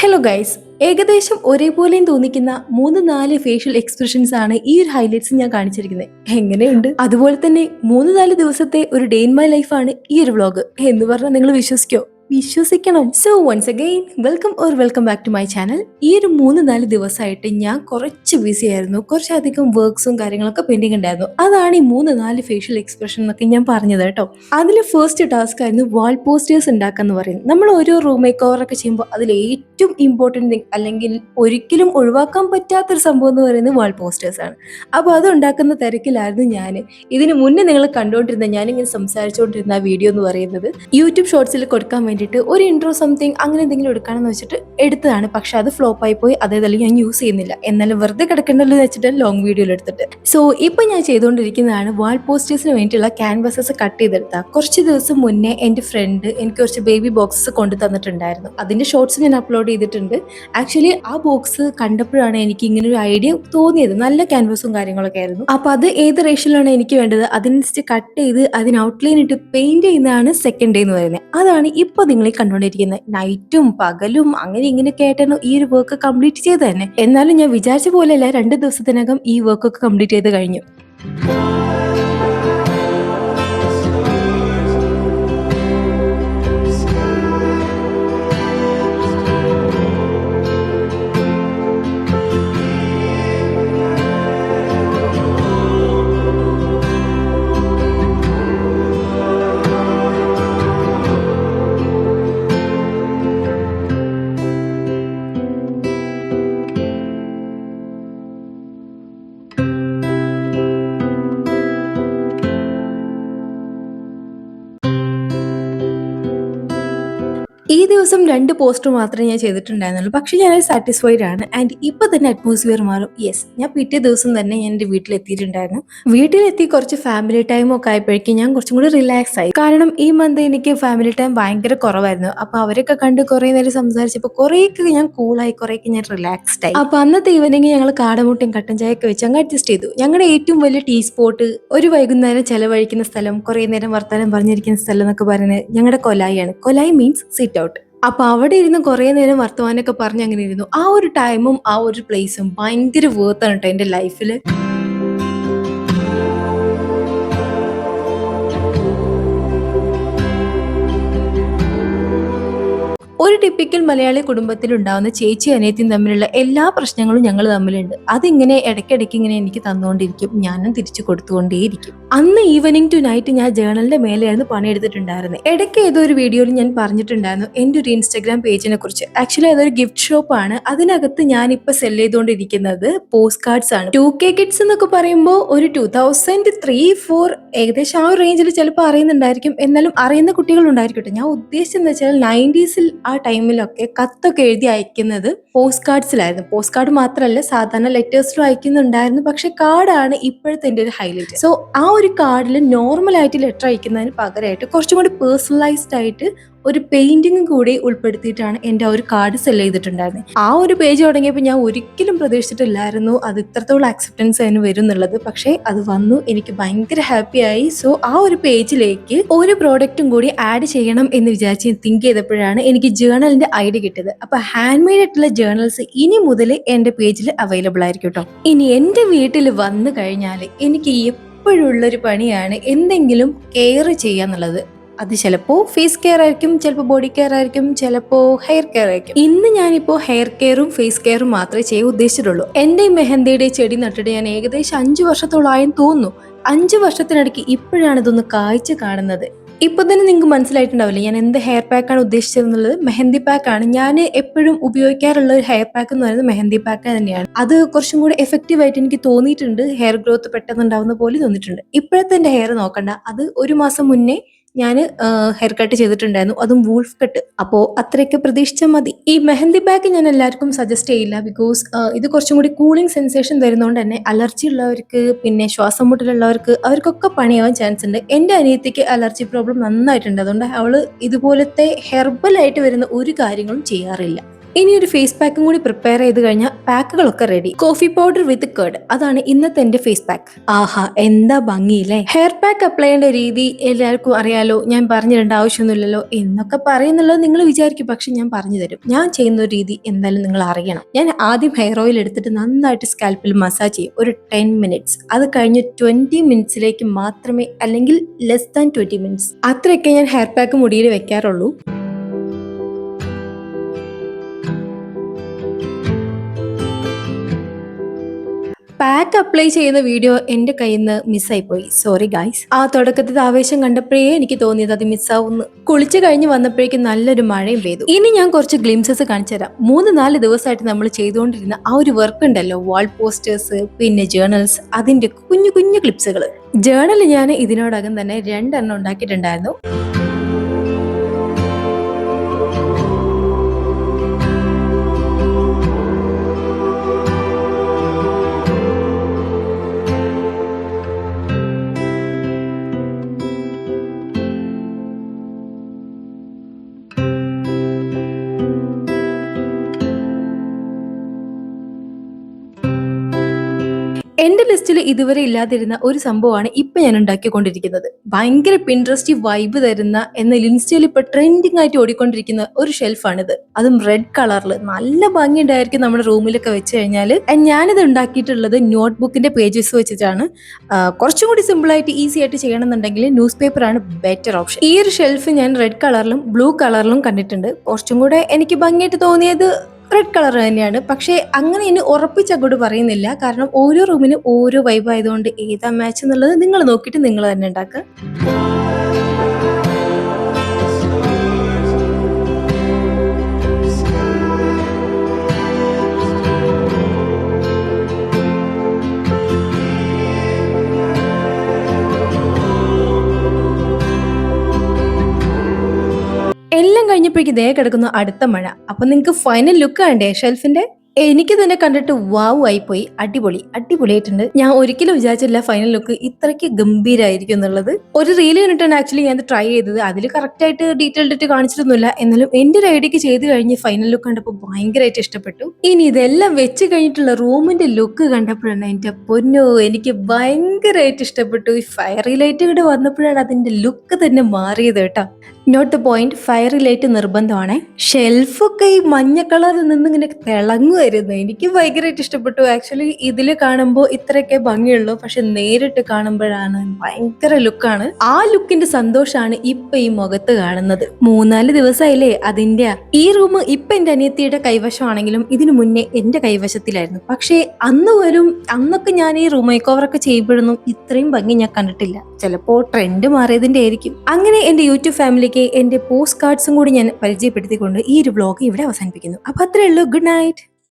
Hello guys, ഏകദേശം ഒരേപോലെയും തോന്നിക്കുന്ന 3-4 facial expressions ആണ് ഈ ഒരു ഹൈലൈറ്റ്സ് ഞാൻ കാണിച്ചിരിക്കുന്നത്. എങ്ങനെയുണ്ട്? അതുപോലെ തന്നെ 3-4 ദിവസത്തെ ഒരു ഡേ ഇൻ മൈ ലൈഫാണ് ഈ ഒരു വ്ലോഗ് എന്ന് പറഞ്ഞാൽ നിങ്ങൾ വിശ്വസിക്കോ? വിശ്വസിക്കണം. So once again welcome back to my channel. ഈ ഒരു 3-4 ദിവസമായിട്ട് ഞാൻ കുറച്ച് ബിസി ആയിരുന്നു. കുറച്ചധികം വർക്ക്സും കാര്യങ്ങളൊക്കെ പെൻഡിങ് ഉണ്ടായിരുന്നു. അതാണ് ഈ 3-4 ഫേഷ്യൽ എക്സ്പ്രഷൻ എന്നൊക്കെ ഞാൻ പറഞ്ഞത് കേട്ടോ. അതിൽ ഫസ്റ്റ് ടാസ്ക് ആയിരുന്നു വാൾ പോസ്റ്റേഴ്സ് ഉണ്ടാക്കാന്ന് പറയുന്നത്. നമ്മൾ ഓരോ റൂം മേക്ക് ഓവർ ഒക്കെ ചെയ്യുമ്പോൾ അതിൽ ഏറ്റവും ഇമ്പോർട്ടൻറ്റ് തിങ് അല്ലെങ്കിൽ ഒരിക്കലും ഒഴിവാക്കാൻ പറ്റാത്തൊരു സംഭവം എന്ന് പറയുന്നത് വാൾ പോസ്റ്റേഴ്സ് ആണ്. അപ്പോൾ അത് ഉണ്ടാക്കുന്ന തിരക്കിലായിരുന്നു ഞാൻ. ഇതിന് മുന്നേ നിങ്ങൾ കണ്ടുകൊണ്ടിരുന്ന ഞാനിങ്ങനെ സംസാരിച്ചുകൊണ്ടിരുന്ന ആ വീഡിയോ എന്ന് പറയുന്നത് യൂട്യൂബ് ഷോർട്സിൽ കൊടുക്കാൻ വേണ്ടിയിട്ട് ഒരു ഇൻട്രോ സംതിങ് അങ്ങനെ എന്തെങ്കിലും എടുക്കാനെന്ന് വെച്ചിട്ട് എടുത്തതാണ്. പക്ഷെ അത് ഫ്ലോപ്പ് ആയി പോയി. അതേതായാലും ഞാൻ യൂസ് ചെയ്യുന്നില്ല. എന്നാലും വെറുതെ കിടക്കണ്ടല്ലോ എന്ന് വെച്ചിട്ട് ലോങ് വീഡിയോയിൽ എടുത്തിട്ട്. സോ ഇപ്പൊ ഞാൻ ചെയ്തുകൊണ്ടിരിക്കുന്നതാണ് വാൾ പോസ്റ്റേഴ്സിന് വേണ്ടിയിട്ടുള്ള ക്യാൻവാസസ് കട്ട് ചെയ്തെടുത്ത. കുറച്ച് ദിവസം മുന്നേ എൻ്റെ ഫ്രണ്ട് എനിക്ക് കുറച്ച് ബേബി ബോക്സസ് കൊണ്ടു തന്നിട്ടുണ്ടായിരുന്നു. അതിന്റെ ഷോർട്സ് ഞാൻ അപ്ലോഡ് ചെയ്തിട്ടുണ്ട്. ആക്ച്വലി ആ ബോക്സ് കണ്ടപ്പോഴാണ് എനിക്ക് ഇങ്ങനെ ഒരു ഐഡിയ തോന്നിയത്. നല്ല ക്യാൻവാസും കാര്യങ്ങളൊക്കെ ആയിരുന്നു. അപ്പൊ അത് ഏത് റേഷ്യയിലാണ് എനിക്ക് വേണ്ടത് അതിനനുസരിച്ച് കട്ട് ചെയ്ത് അതിന് ഔട്ട്ലൈൻ ഇട്ട് പെയിന്റ് ചെയ്യുന്നതാണ് സെക്കൻഡ് ഡേ എന്ന് പറയുന്നത്. അതാണ് ഇപ്പൊ നിങ്ങൾ കണ്ടുകൊണ്ടിരിക്കുന്നത്. നൈറ്റും പകലും അങ്ങനെ ഇങ്ങനെയൊക്കെ ആയിട്ടാണ് ഈ ഒരു വർക്ക് കംപ്ലീറ്റ് ചെയ്ത് തന്നെ. എന്നാലും ഞാൻ വിചാരിച്ച പോലെയല്ല, 2 ദിവസത്തിനകം ഈ വർക്ക് ഒക്കെ കംപ്ലീറ്റ് ചെയ്ത് കഴിഞ്ഞു. ഈ ദിവസം 2 പോസ്റ്റർ മാത്രമേ ഞാൻ ചെയ്തിട്ടുണ്ടായിരുന്നുള്ളൂ. പക്ഷെ ഞാൻ സാറ്റിസ്ഫൈഡ് ആണ്. ആൻഡ് ഇപ്പൊ തന്നെ അറ്റ്മോസ്ഫിയർ മാറും. യെസ്, ഞാൻ പിറ്റേ ദിവസം തന്നെ ഞാൻ എൻ്റെ വീട്ടിലെത്തിയിട്ടുണ്ടായിരുന്നു. വീട്ടിലെത്തി കുറച്ച് ഫാമിലി ടൈം ഒക്കെ ആയപ്പോഴേക്കും ഞാൻ കുറച്ചും കൂടി റിലാക്സ് ആയി. കാരണം ഈ മന്ത് എനിക്ക് ഫാമിലി ടൈം ഭയങ്കര കുറവായിരുന്നു. അപ്പൊ അവരൊക്കെ കണ്ട് കുറെ നേരം സംസാരിച്ചപ്പോൾ കുറേയൊക്കെ ഞാൻ കൂളായി, കുറേയൊക്കെ ഞാൻ റിലാക്സ്ഡ് ആയി. അപ്പൊ അന്നത്തെ ഈവനിങ് ഞങ്ങൾ കാടമുട്ടയും കട്ടൻ ചായയൊക്കെ വെച്ച് അങ്ങ് അഡ്ജസ്റ്റ് ചെയ്തു. ഞങ്ങളുടെ ഏറ്റവും വലിയ ടീ സ്പോട്ട്, ഒരു വൈകുന്നേരം ചെലവഴിക്കുന്ന സ്ഥലം, കുറെ നേരം വർത്താനം പറഞ്ഞിരിക്കുന്ന സ്ഥലം എന്നൊക്കെ പറയുന്നത് ഞങ്ങളുടെ കൊലായിയാണ്. കൊലായി മീൻസ് സിറ്റ് ഔട്ട്. അപ്പൊ അവിടെ ഇരുന്ന് കുറെ നേരം വർത്തമാനമൊക്കെ പറഞ്ഞ് അങ്ങനെ ഇരുന്നു. ആ ഒരു ടൈമും ആ ഒരു പ്ലേസും ഭയങ്കര വേർത്താണ് കേട്ടോ എന്റെ ലൈഫിൽ. ഒരു ടിപ്പിക്കൽ മലയാളി കുടുംബത്തിൽ ഉണ്ടാവുന്ന ചേച്ചി അനിയത്തിയും തമ്മിലുള്ള എല്ലാ പ്രശ്നങ്ങളും ഞങ്ങൾ തമ്മിലുണ്ട്. അതിങ്ങനെ ഇടയ്ക്കിടയ്ക്ക് ഇങ്ങനെ എനിക്ക് തന്നുകൊണ്ടിരിക്കും, ഞാനും തിരിച്ചു കൊടുത്തുകൊണ്ടേയിരിക്കും. അന്ന് ഈവനിങ് ടു നൈറ്റ് ഞാൻ ജേണലിന്റെ മേലെയായിരുന്നു പണിയെടുത്തിട്ടുണ്ടായിരുന്നത്. ഇടയ്ക്ക് ഏതോ ഒരു വീഡിയോയിൽ ഞാൻ പറഞ്ഞിട്ടുണ്ടായിരുന്നു എൻ്റെ ഒരു ഇൻസ്റ്റാഗ്രാം പേജിനെ കുറിച്ച്. ആക്ച്വലി അതൊരു ഗിഫ്റ്റ് ഷോപ്പ് ആണ്. അതിനകത്ത് ഞാൻ ഇപ്പൊ സെല് ചെയ്തുകൊണ്ടിരിക്കുന്നത് പോസ്റ്റ് കാർഡ്സ് ആണ്. 2K കിഡ്സ് എന്നൊക്കെ പറയുമ്പോൾ ഒരു 2003-4 ഏകദേശം ആ ഒരു റേഞ്ചിൽ ചിലപ്പോൾ അറിയുന്നുണ്ടായിരിക്കും. എന്നാലും അറിയുന്ന കുട്ടികൾ ഉണ്ടായിരിക്കട്ടെ. ഞാൻ ഉദ്ദേശിച്ചെന്ന് വെച്ചാൽ 90s ആ ടൈമിലൊക്കെ കത്തൊക്കെ എഴുതി അയക്കുന്നത് പോസ്റ്റ് കാർഡ്സിലായിരുന്നു. പോസ്റ്റ് കാർഡ് മാത്രമല്ല, സാധാരണ ലെറ്റേഴ്സിലും അയക്കുന്നുണ്ടായിരുന്നു. പക്ഷെ കാർഡാണ് ഇപ്പോഴത്തെ എൻ്റെ ഒരു ഹൈലൈറ്റ്. സോ ആ ഒരു കാർഡിൽ നോർമൽ ആയിട്ട് ലെറ്റർ അയക്കുന്നതിന് പകരമായിട്ട് കുറച്ചും കൂടി പേഴ്സണലൈസ്ഡ് ആയിട്ട് ഒരു പെയിന്റിംഗ് കൂടി ഉൾപ്പെടുത്തിയിട്ടാണ് എൻ്റെ ആ ഒരു കാർഡ് സെല് ചെയ്തിട്ടുണ്ടായിരുന്നത്. ആ ഒരു പേജ് തുടങ്ങിയപ്പോൾ ഞാൻ ഒരിക്കലും പ്രതീക്ഷിച്ചിട്ടില്ലായിരുന്നു അത് ഇത്രത്തോളം അക്സെപ്റ്റൻസ് അതിന് വരും എന്നുള്ളത്. പക്ഷേ അത് വന്നു, എനിക്ക് ഭയങ്കര ഹാപ്പിയായി. സോ ആ ഒരു പേജിലേക്ക് ഒരു പ്രോഡക്റ്റും കൂടി ആഡ് ചെയ്യണം എന്ന് വിചാരിച്ച് തിങ്ക് ചെയ്തപ്പോഴാണ് എനിക്ക് ജേണലിന്റെ ഐഡിയ കിട്ടിയത്. അപ്പൊ ഹാൻഡ് മെയ്ഡ് ആയിട്ടുള്ള ജേണൽസ് ഇനി മുതൽ എൻ്റെ പേജിൽ അവൈലബിൾ ആയിരിക്കും കേട്ടോ. ഇനി എൻ്റെ വീട്ടിൽ വന്നു കഴിഞ്ഞാൽ എനിക്ക് എപ്പോഴുള്ളൊരു പണിയാണ് എന്തെങ്കിലും കെയർ ചെയ്യാന്നുള്ളത്. അത് ചിലപ്പോൾ ഫേസ് കെയർ ആയിരിക്കും, ചിലപ്പോൾ ബോഡി കെയർ ആയിരിക്കും, ചിലപ്പോൾ ഹെയർ കെയർ ആയിരിക്കും. ഇന്ന് ഞാനിപ്പോൾ ഹെയർ കെയറും ഫേസ് കെയറും മാത്രമേ ചെയ്യാൻ ഉദ്ദേശിച്ചിട്ടുള്ളൂ. എൻ്റെ ഈ മെഹന്തിയുടെ ചെടി നട്ടിട്ട് ഞാൻ ഏകദേശം 5 വർഷത്തോളമായെന്ന് തോന്നുന്നു. 5 വർഷത്തിനിടയ്ക്ക് ഇപ്പോഴാണ് ഇതൊന്ന് കായ്ച്ചു കാണുന്നത്. ഇപ്പൊ തന്നെ നിങ്ങൾക്ക് മനസ്സിലായിട്ടുണ്ടാവില്ലേ ഞാൻ എന്ത് ഹെയർ പാക്കാണ് ഉദ്ദേശിച്ചതെന്നുള്ളത്. മെഹന്തി പാക്കാണ്. ഞാൻ എപ്പോഴും ഉപയോഗിക്കാറുള്ള ഒരു ഹെയർ പാക്ക് എന്ന് പറയുന്നത് മെഹന്തി പാക്ക് തന്നെയാണ്. അത് കുറച്ചും കൂടി എഫക്റ്റീവ് ആയിട്ട് എനിക്ക് തോന്നിയിട്ടുണ്ട്. ഹെയർ ഗ്രോത്ത് പെട്ടെന്ന് ഉണ്ടാവുന്ന പോലെ തോന്നിയിട്ടുണ്ട്. ഇപ്പോഴത്തെ എൻ്റെ ഹെയർ നോക്കണ്ട, അത് 1 മാസം മുന്നേ ഞാൻ ഹെയർ കട്ട് ചെയ്തിട്ടുണ്ടായിരുന്നു, അതും വൂൾഫ് കട്ട്. അപ്പോൾ അത്രയൊക്കെ പ്രതീക്ഷിച്ചാൽ മതി. ഈ മെഹന്തി പാക്ക് ഞാൻ എല്ലാവർക്കും സജസ്റ്റ് ചെയ്യില്ല. ബിക്കോസ് ഇത് കുറച്ചും കൂടി കൂളിംഗ് സെൻസേഷൻ തരുന്നതുകൊണ്ട് തന്നെ അലർജി ഉള്ളവർക്ക്, പിന്നെ ശ്വാസം മുട്ടലുള്ളവർക്ക്, അവർക്കൊക്കെ പണിയാവാൻ ചാൻസ് ഉണ്ട്. എൻ്റെ അനിയത്തിക്ക് അലർജി പ്രോബ്ലം നന്നായിട്ടുണ്ട്. അതുകൊണ്ട് അവള് ഇതുപോലത്തെ ഹെർബൽ ആയിട്ട് വരുന്ന ഒരു കാര്യങ്ങളും ചെയ്യാറില്ല. ഇനി ഒരു ഫേസ് പാക്കും കൂടി പ്രിപ്പയർ ചെയ്ത് കഴിഞ്ഞാൽ പാക്കുകളൊക്കെ റെഡി. കോഫി പൗഡർ വിത്ത് കേർഡ്, അതാണ് ഇന്നത്തെ എന്റെ ഫേസ് പാക്ക്. ആഹാ, എന്താ ഭംഗിയില്ലേ. ഹെയർ പാക്ക് അപ്ലൈ ചെയ്യേണ്ട രീതി എല്ലാവർക്കും അറിയാലോ, ഞാൻ പറഞ്ഞു തരേണ്ട ആവശ്യമൊന്നുമില്ലല്ലോ എന്നൊക്കെ പറയുന്നുള്ളത് നിങ്ങൾ വിചാരിക്കും. പക്ഷെ ഞാൻ പറഞ്ഞു തരും. ഞാൻ ചെയ്യുന്ന ഒരു രീതി എന്തായാലും നിങ്ങൾ അറിയണം. ഞാൻ ആദ്യം ഹെയർ ഓയിൽ എടുത്തിട്ട് നന്നായിട്ട് സ്കാൽപ്പിൽ മസാജ് ചെയ്യും ഒരു 10 മിനിറ്റ്സ്. അത് കഴിഞ്ഞ് 20 മിനിറ്റ്സിലേക്ക് മാത്രമേ, അല്ലെങ്കിൽ ലെസ് ദാൻ 20 മിനിറ്റ്സ്, അത്രയൊക്കെ ഞാൻ ഹെയർ പാക്ക് മുടിയിൽ വെക്കാറുള്ളൂ. പാക്ക് അപ്ലൈ ചെയ്യുന്ന വീഡിയോ എന്റെ കയ്യിൽ നിന്ന് മിസ്സായി പോയി, സോറി ഗൈസ്. ആ തുടക്കത്തിൽ ആവേശം കണ്ടപ്പോഴേ എനിക്ക് തോന്നിയത് അത് മിസ്സാവുന്നു. കുളിച്ചു കഴിഞ്ഞ് വന്നപ്പോഴേക്കും നല്ലൊരു മഴയും പെയ്തു. ഇനി ഞാൻ കുറച്ച് ഗ്ലിംസസ് കാണിച്ചു തരാം. 3-4 ദിവസമായിട്ട് നമ്മൾ ചെയ്തുകൊണ്ടിരുന്ന ആ ഒരു വർക്ക് ഉണ്ടല്ലോ, വാൾ പോസ്റ്റേഴ്സ്, പിന്നെ ജേർണൽസ്, അതിന്റെ കുഞ്ഞു കുഞ്ഞു ക്ലിപ്സുകൾ. ജേർണൽ ഞാൻ ഇതിനോടകം തന്നെ 2 എണ്ണം ഉണ്ടാക്കിയിട്ടുണ്ടായിരുന്നു. എന്റെ ലിസ്റ്റിൽ ഇതുവരെ ഇല്ലാതിരുന്ന ഒരു സംഭവമാണ് ഇപ്പൊ ഞാൻ ഉണ്ടാക്കിക്കൊണ്ടിരിക്കുന്നത്. ഭയങ്കര പിൻട്രസ്റ്റ് വൈബ് തരുന്ന, എന്നാൽ ഇൻസ്റ്റയിൽ ഇപ്പൊ ട്രെൻഡിങ് ആയിട്ട് ഓടിക്കൊണ്ടിരിക്കുന്ന ഒരു ഷെൽഫാണിത്. അതും റെഡ് കളറിൽ നല്ല ഭംഗിയുണ്ടായിരിക്കും നമ്മുടെ റൂമിലൊക്കെ വെച്ച് കഴിഞ്ഞാൽ. ഞാനിത് ഉണ്ടാക്കിയിട്ടുള്ളത് നോട്ട്ബുക്കിന്റെ പേജസ് വെച്ചിട്ടാണ്. കുറച്ചും കൂടി സിമ്പിൾ ആയിട്ട് ഈസി ആയിട്ട് ചെയ്യണമെന്നുണ്ടെങ്കിൽ ന്യൂസ് പേപ്പർ ആണ് ബെറ്റർ ഓപ്ഷൻ. ഈ ഒരു ഷെൽഫ് ഞാൻ റെഡ് കളറിലും ബ്ലൂ കളറിലും കണ്ടിട്ടുണ്ട്. കുറച്ചും കൂടെ എനിക്ക് ഭംഗിയായിട്ട് തോന്നിയത് റെഡ് കളർ തന്നെയാണ്. പക്ഷേ അങ്ങനെ ഇനി ഉറപ്പിച്ചങ്ങോട്ട് പറയുന്നില്ല, കാരണം ഓരോ റൂമിനും ഓരോ വൈബ് ആയതുകൊണ്ട് ഏതാ മാച്ച് എന്നുള്ളത് നിങ്ങൾ നോക്കിയിട്ട് നിങ്ങൾ തന്നെ ഉണ്ടാക്കുക. എല്ലാം കഴിഞ്ഞപ്പോഴേക്കും ദേ കിടക്കുന്നു അടുത്ത മഴ. അപ്പൊ നിങ്ങൾക്ക് ഫൈനൽ ലുക്ക് കണ്ടേ ഷെൽഫിന്റെ? എനിക്ക് തന്നെ കണ്ടിട്ട് വാവ് ആയിപ്പോയി. അടിപൊളിയായിട്ടുണ്ട്. ഞാൻ ഒരിക്കലും വിചാരിച്ചില്ല ഫൈനൽ ലുക്ക് ഇത്രയ്ക്ക് ഗംഭീരായിരിക്കും എന്നുള്ളത്. ഒരു റീൽ കണ്ടിട്ടാണ് ആക്ച്വലി ഞാൻ ട്രൈ ചെയ്തത്. അതിൽ കറക്റ്റ് ആയിട്ട് ഡീറ്റെയിൽഡ് ആയിട്ട് കാണിച്ചിട്ടൊന്നുമില്ല. എന്നാലും എന്റെ ഒരു ഐഡിയക്ക് ചെയ്ത് കഴിഞ്ഞ് ഫൈനൽ ലുക്ക് കണ്ടപ്പോൾ ഭയങ്കരമായിട്ട് ഇഷ്ടപ്പെട്ടു. ഇനി ഇതെല്ലാം വെച്ച് കഴിഞ്ഞിട്ടുള്ള റൂമിന്റെ ലുക്ക് കണ്ടപ്പോഴാണ് എന്റെ പൊന്നോ എനിക്ക് ഭയങ്കരമായിട്ട് ഇഷ്ടപ്പെട്ടു. ഈ ഫയറി ലൈറ്റ് കൂടെ വന്നപ്പോഴാണ് അതിന്റെ ലുക്ക് തന്നെ മാറിയത് കേട്ടോ. Note the point, fairy light നിർബന്ധമാണ്. ഷെൽഫൊക്കെ ഈ മഞ്ഞ കളറിൽ നിന്ന് ഇങ്ങനെ തിളങ്ങുമായിരുന്നു. എനിക്ക് ഭയങ്കരമായിട്ട് ഇഷ്ടപ്പെട്ടു. ആക്ച്വലി ഇതിൽ കാണുമ്പോൾ ഇത്രയൊക്കെ ഭംഗിയുള്ളൂ, പക്ഷെ നേരിട്ട് കാണുമ്പോഴാണ് ഭയങ്കര ലുക്കാണ്. ആ ലുക്കിന്റെ സന്തോഷമാണ് ഇപ്പൊ ഈ മുഖത്ത് കാണുന്നത്. 3-4 ദിവസമായില്ലേ അതിന്റെ. ഈ റൂം ഇപ്പൊ എന്റെ അനിയത്തിയുടെ കൈവശമാണെങ്കിലും ഇതിനു മുന്നേ എന്റെ കൈവശത്തിലായിരുന്നു. പക്ഷെ അന്നൊക്കെ ഞാൻ ഈ റൂം മേക്ക് ഓവർ ഒക്കെ ചെയ്യുമ്പോഴൊന്നും ഇത്രയും ഭംഗി ഞാൻ കണ്ടിട്ടില്ല. ചിലപ്പോ ട്രെൻഡ് മാറിയതിന്റെ ആയിരിക്കും. അങ്ങനെ എന്റെ യൂട്യൂബ് ഫാമിലിക്ക് എന്റെ പോസ്റ്റ് കാർഡ്സും കൂടി ഞാൻ പരിചയപ്പെടുത്തിക്കൊണ്ട് ഈ ഒരു വ്ലോഗ് ഇവിടെ അവസാനിപ്പിക്കുന്നു. അപ്പൊ അത്രേ ഉള്ളൂ. Good night.